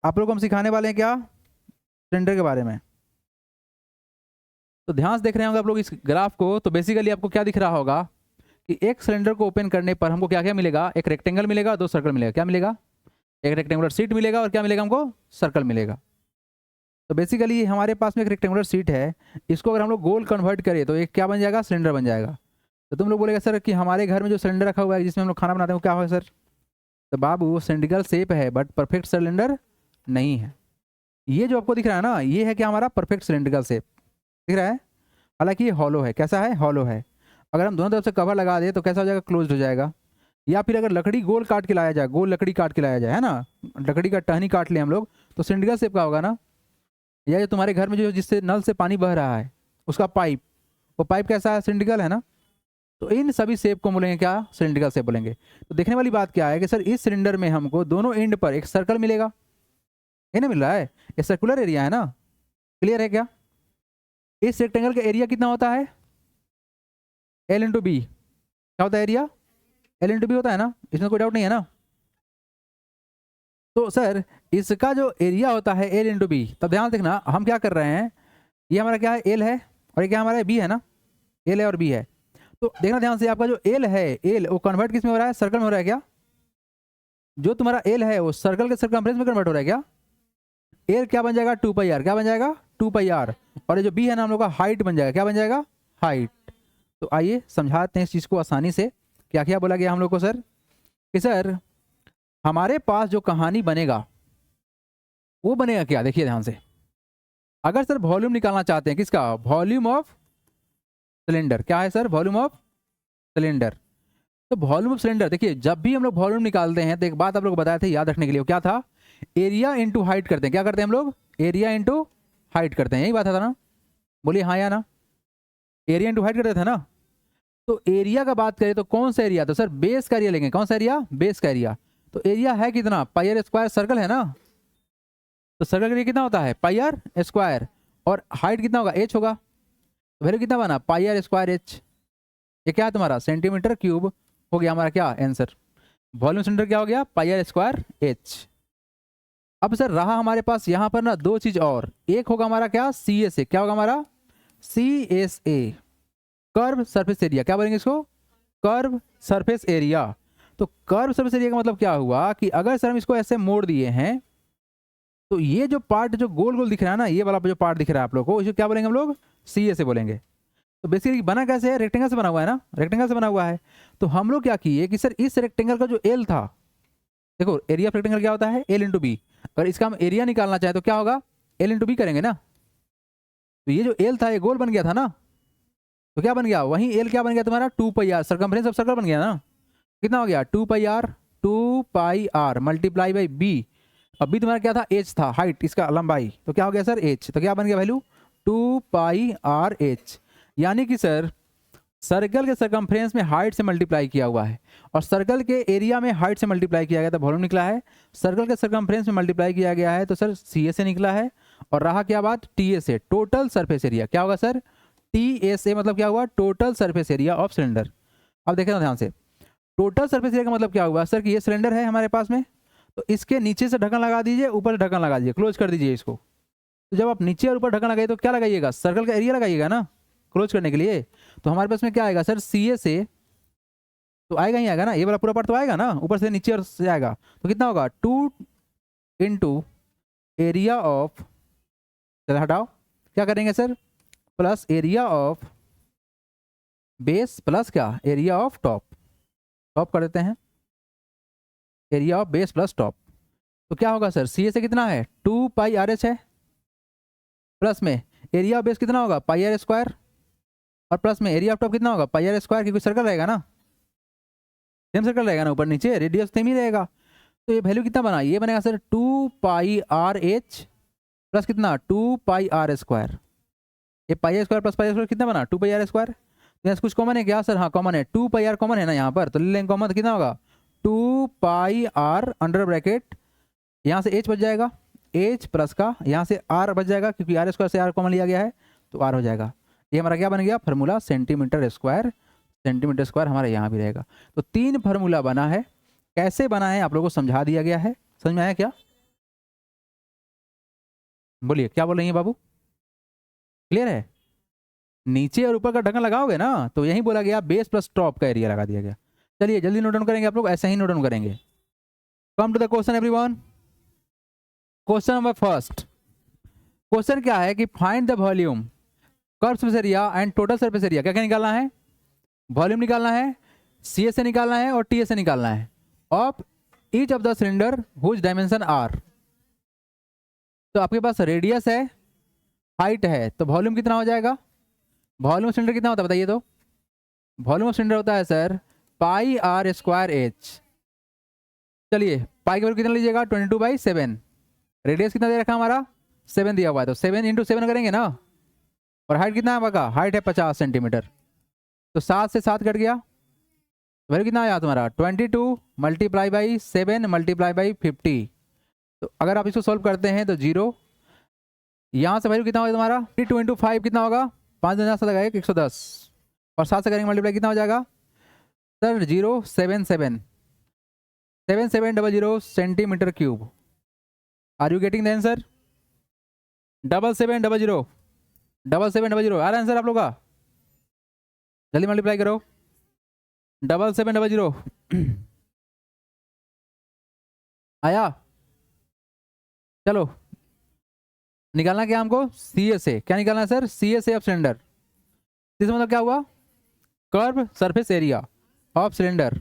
आप लोग को हम सिखाने वाले हैं क्या, सिलेंडर के बारे में। तो ध्यान से देख रहे होंगे आप लोग इस ग्राफ को। तो बेसिकली आपको क्या दिख रहा होगा कि एक सिलेंडर को ओपन करने पर हमको क्या क्या मिलेगा, एक रेक्टेंगल मिलेगा, दो सर्कल मिलेगा। क्या मिलेगा, एक रेक्टेंगुलर सीट मिलेगा और क्या मिलेगा हमको, सर्कल मिलेगा। तो बेसिकली हमारे पास में एक रेक्टेंगुलर सीट है, इसको अगर हम लोग गोल कन्वर्ट करें तो एक क्या बन जाएगा, सिलेंडर बन जाएगा। तो तुम लोग बोलेगा सर कि हमारे घर में जो सिलेंडर रखा हुआ है जिसमें हम लोग खाना बनाते हैं वो क्या होगा सर। तो बाबू वो सिलिंड्रिकल शेप है बट परफेक्ट सिलेंडर नहीं है। ये जो आपको दिख रहा है ना, ये है कि हमारा परफेक्ट सिलिंड्रिकल शेप दिख रहा है। हालांकि ये हॉलो है। कैसा है, हॉलो है। अगर हम दोनों तरफ से कवर लगा दें तो कैसा हो जाएगा, क्लोज हो जाएगा। या फिर अगर लकड़ी गोल काट के लाया जाए, गोल लकड़ी काट के लाया जाए, है ना, लकड़ी का टहनी काट ले हम लोग, तो सिलिंड्रिकल शेप का होगा ना। या जो तुम्हारे घर में जो जिससे नल से पानी बह रहा है उसका पाइप, वो पाइप कैसा है, सिलिंड्रिकल है ना। तो इन सभी शेप को बोलेंगे क्या, सिलिंड्रिकल शेप बोलेंगे। तो देखने वाली बात क्या है कि सर इस सिलेंडर में हमको दोनों एंड पर एक सर्कल मिलेगा, ये ना मिल रहा है, ये सर्कुलर एरिया है ना। क्लियर है क्या। इस रेक्टेंगल का एरिया कितना होता है, एल इंटू बी। क्या होता है एरिया, एल इंटू बी होता है ना, इसमें कोई डाउट नहीं है ना। तो सर इसका जो एरिया होता है एल इंटू बी, तब ध्यान देखना हम क्या कर रहे हैं, ये हमारा क्या है, एल है, और ये क्या हमारा बी है ना, एल है और बी है। तो देखना ध्यान से, आपका जो एल है, एल वो कन्वर्ट किस में हो रहा है, सर्कल में हो रहा है क्या। जो तुम्हारा एल है वो सर्कल के सर्कमफ्रेंस में कन्वर्ट हो रहा है क्या। एल क्या बन जाएगा, 2 पाई आर। क्या बन जाएगा, 2 पाई आर। और ये जो बी है ना हम लोग का हाइट बन जाएगा, क्या बन जाएगा, हाइट। तो आइए समझाते हैं इस चीज़ को आसानी से। क्या क्या बोला गया हम लोग को सर, कि सर हमारे पास जो कहानी बनेगा वो बनेगा क्या, देखिए ध्यान से। अगर सर वॉल्यूम निकालना चाहते हैं किसका, वॉल्यूम ऑफ सिलेंडर। क्या है सर, वॉल्यूम ऑफ सिलेंडर। तो वॉल्यूम ऑफ सिलेंडर, देखिए जब भी हम लोग वॉल्यूम निकालते हैं तो एक बात आप लोग को बताया था याद रखने के लिए, वो क्या था, एरिया इंटू हाइट करते हैं। क्या करते हैं हम लोग, एरिया इंटू हाइट करते हैं, यही बात था ना। बोलिए हाँ या ना, एरिया इंटू हाइट करते थे ना। तो एरिया का बात करें तो कौन सा एरिया, तो सर बेस का एरिया लेंगे। कौन सा एरिया, बेस का एरिया। तो एरिया है कितना, पाई आर स्क्वायर, सर्कल है ना। तो सर्कल का एरिया कितना होता है, पाई आर स्क्वायर। और हाइट कितना होगा, एच होगा। तो वैल्यू कितना बना, पाई आर स्क्वायर एच। ये क्या है तुम्हारा, सेंटीमीटर क्यूब हो गया हमारा क्या आंसर। वॉल्यूम सिलेंडर क्या हो गया, पाई आर स्क्वायर एच। अब सर रहा हमारे पास यहाँ पर ना दो चीज और, एक होगा हमारा क्या, सी एस ए। क्या होगा हमारा, C S A, curve surface area. क्या बोलेंगे इसको, कर्व सरफेस एरिया। तो कर्व सरफेस एरिया का मतलब क्या हुआ कि अगर सर हम इसको ऐसे मोड़ दिए हैं तो ये जो पार्ट जो गोल गोल दिख रहा है ना, ये वाला जो पार्ट दिख रहा है आप लोग को, इसे क्या बोलेंगे हम लोग, सी एस ए बोलेंगे। तो बेसिकली बना कैसे है, रेक्टेंगल से बना हुआ है ना, रेक्टेंगल से बना हुआ है। तो हम लोग क्या किए कि सर इस रेक्टेंगल का जो एल था, देखो एरिया ऑफ रेक्टेंगल क्या होता है, एल इंटू बी। अगर इसका हम एरिया निकालना चाहे तो क्या होगा, एल इंटू बी करेंगे ना। तो ये जो एल था ये गोल बन गया था ना, तो क्या बन गया, वहीं एल क्या बन गया तुम्हारा, 2 pi r, circumference of circle बन गया ना। कितना हो गया, 2 pi r, 2 pi r multiply by B. अब बी तुम्हारा क्या था, एच था, हाइट इसका लंबाई। तो क्या हो गया सर, एच। तो क्या बन गया वैल्यू, 2 पाई आर एच। यानी कि सर सर्कल के सर्कमफ्रेंस में हाइट से मल्टीप्लाई किया हुआ है और सर्कल के एरिया में हाइट से मल्टीप्लाई किया गया तो वॉल्यूम निकला है। सर्कल के सर्कमफ्रेंस में मल्टीप्लाई किया गया है तो सर सी एस ए निकला है। और रहा क्या बात, T S A, total surface area. क्या होगा सर, टी एस ए मतलब क्या हुआ, total surface area of cylinder. अब देखें ना ध्यान से, टोटल सरफेस एरिया का मतलब क्या हुआ सर कि ये सिलेंडर है हमारे पास में, तो इसके नीचे से ढक्कन लगा दीजिए, ऊपर से ढक्कन लगा दीजिए, क्लोज कर दीजिए इसको। तो जब आप नीचे और ऊपर ढक्कन लगाइए तो क्या लगाइएगा, सर्कल का एरिया लगाइएगा ना क्लोज करने के लिए। तो हमारे पास में क्या आएगा सर, सी एस ए तो आएगा ही आएगा ना, ये वाला पूरा पार्ट तो आएगा ना, ऊपर से नीचे और से आएगा। तो कितना होगा, 2 इंटू एरिया ऑफ, चलो हटाओ, क्या करेंगे sir, plus area of base plus क्या, एरिया ऑफ टॉप। टॉप कर देते हैं, area of base plus top. तो क्या होगा सर, सी ए से कितना है, 2 पाई आर एच है, प्लस में एरिया ऑफ बेस कितना होगा, पाई आर स्क्वायर, और प्लस में एरिया ऑफ टॉप कितना होगा, पाई आर स्क्वायर, क्योंकि सर्कल रहेगा ना, सेम सर्कल रहेगा ना, ऊपर नीचे रेडियस सेम ही रहेगा। तो ये वैल्यू कितना बना, ये बनेगा sir 2 pi r H plus कितना, 2 पाई आर स्क्वायर। ये pi r square plus pi r square कितना बना, 2 पाई आर स्क्वायर। तो यहाँ कुछ कॉमन है क्या सर, हाँ कॉमन है, 2 पाई आर कॉमन है ना यहाँ पर, तो ले लेंगे कॉमन, तो कितना होगा 2 पाई आर अंडर ब्रैकेट, यहाँ से एच बच जाएगा, एच प्लस का यहाँ से आर बच जाएगा, क्योंकि आर स्क्वायर से आर कॉमन लिया गया है तो आर हो जाएगा। ये हमारा क्या बन गया formula, centimetre square. Centimetre square हमारा यहाँ भी रहेगा। तो 3 फार्मूला बना है, कैसे बना है आप लोगों को समझा दिया गया है, समझ में आया क्या। बोलिए क्या बोल रही हैं बाबू, क्लियर है? नीचे और ऊपर का ढक्कन लगाओगे ना तो यही बोला गया बेस प्लस टॉप का एरिया लगा दिया गया। चलिए जल्दी नोट डाउन करेंगे आप लोग, ऐसे ही नोट डाउन करेंगे। Come to the question everyone. Question number first. Question क्या है कि find the volume, curve surface area and total surface area. क्या क्या निकालना है? वॉल्यूम निकालना है, सी से निकालना है और टी से निकालना है of each of the cylinder whose dimension are. तो आपके पास रेडियस है, हाइट है, तो वॉल्यूम कितना हो जाएगा? वॉल्यूम ऑफ सिलेंडर कितना होता है बताइए तो? वॉल्यूम ऑफ सिलेंडर होता है sir pi r square h. चलिए पाई की वैल्यू कितना लीजिएगा? 22/7। रेडियस कितना दे रखा है हमारा? 7 दिया हुआ है, तो 7 × 7 करेंगे ना। और हाइट कितना है आपका? हाइट है 50 सेंटीमीटर, तो 7 से 7 कट गया, वैल्यू कितना आया तुम्हारा? 22 × 7 × 50। तो अगर आप इसको सॉल्व करते हैं तो 0, यहाँ से वैल्यू कितना होगा तुम्हारा? 22 × 5 कितना होगा? 5 10 से लगाएगा 110, और 7 से करेंगे मल्टीप्लाई, कितना हो जाएगा sir? 077 7700 centimetre cube. Are you getting the answer? 7700 7700 आ रहा है आंसर आप लोग का? जल्दी मल्टीप्लाई करो। 7700 आया? चलो निकालना क्या हमको? सी ए से। क्या निकालना है सर? सी ए से ऑफ सिलेंडर। इसका मतलब क्या हुआ? Curve surface area of cylinder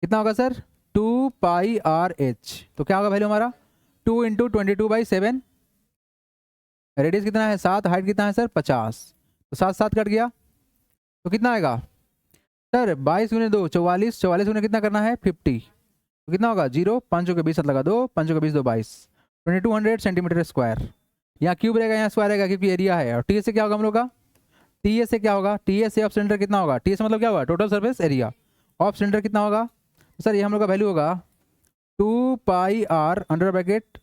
कितना होगा सर? 2πRh। तो क्या होगा वैल्यू हमारा? 2 × 22/7। रेडियस कितना है? 7। हाइट कितना है सर? 50। तो 7 7 कट गया, तो कितना आएगा सर? 22 × 2 44, 44 गुने कितना करना है? 50। तो कितना होगा? 0 5 के 20 लगा, 2 5 के 20 2 22, 2200 सेंटीमीटर स्क्वायर। यहाँ क्यूब रहेगा, यहाँ स्क्वायर रहेगा क्योंकि एरिया है। और टी से क्या होगा हम लोग का? टी से क्या होगा? टी से ऑफ सिलेंडर कितना होगा? टी से मतलब क्या होगा? Total surface area of cylinder कितना होगा सर? ये हम लोग का वैल्यू होगा 2πR under bracket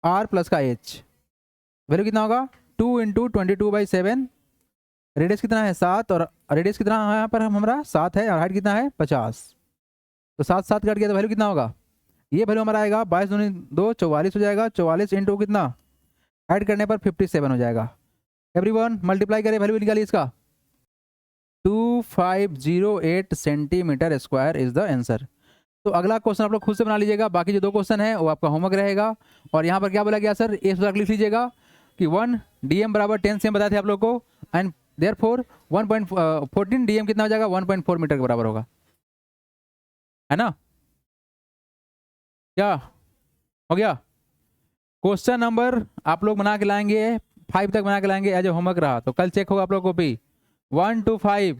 R plus का H। वैल्यू कितना होगा? 2 × 22/7। रेडियस कितना है? 7, और रेडियस कितना है यहाँ पर हमारा? 7 है, और हाइट कितना है? 50। तो 7 7 कट गया, तो वैल्यू कितना होगा? ये वैल्यू हमारा आएगा 22 दूनी 2 44 हो जाएगा, 44 × कितना? ऐड करने पर 57 हो जाएगा। एवरीवन मल्टीप्लाई करें, वैल्यू निकालिए इसका। 2508 centimetre square is the answer. तो अगला क्वेश्चन आप लोग खुद से बना लीजिएगा, बाकी जो 2 क्वेश्चन है वो आपका होमवर्क रहेगा। और यहाँ पर क्या बोला गया सर? एक लिख लीजिएगा कि 1 dm बराबर 10 cm बताए थे आप लोग को, एंड देयरफॉर 1.14 dm कितना हो जाएगा? 1.4 मीटर के बराबर होगा, है ना? क्या हो गया? क्वेश्चन नंबर आप लोग बना के लाएंगे 5 तक बना के लाएंगे एज ए होमवर्क रहा, तो कल चेक होगा आप लोग को भी 1 to 5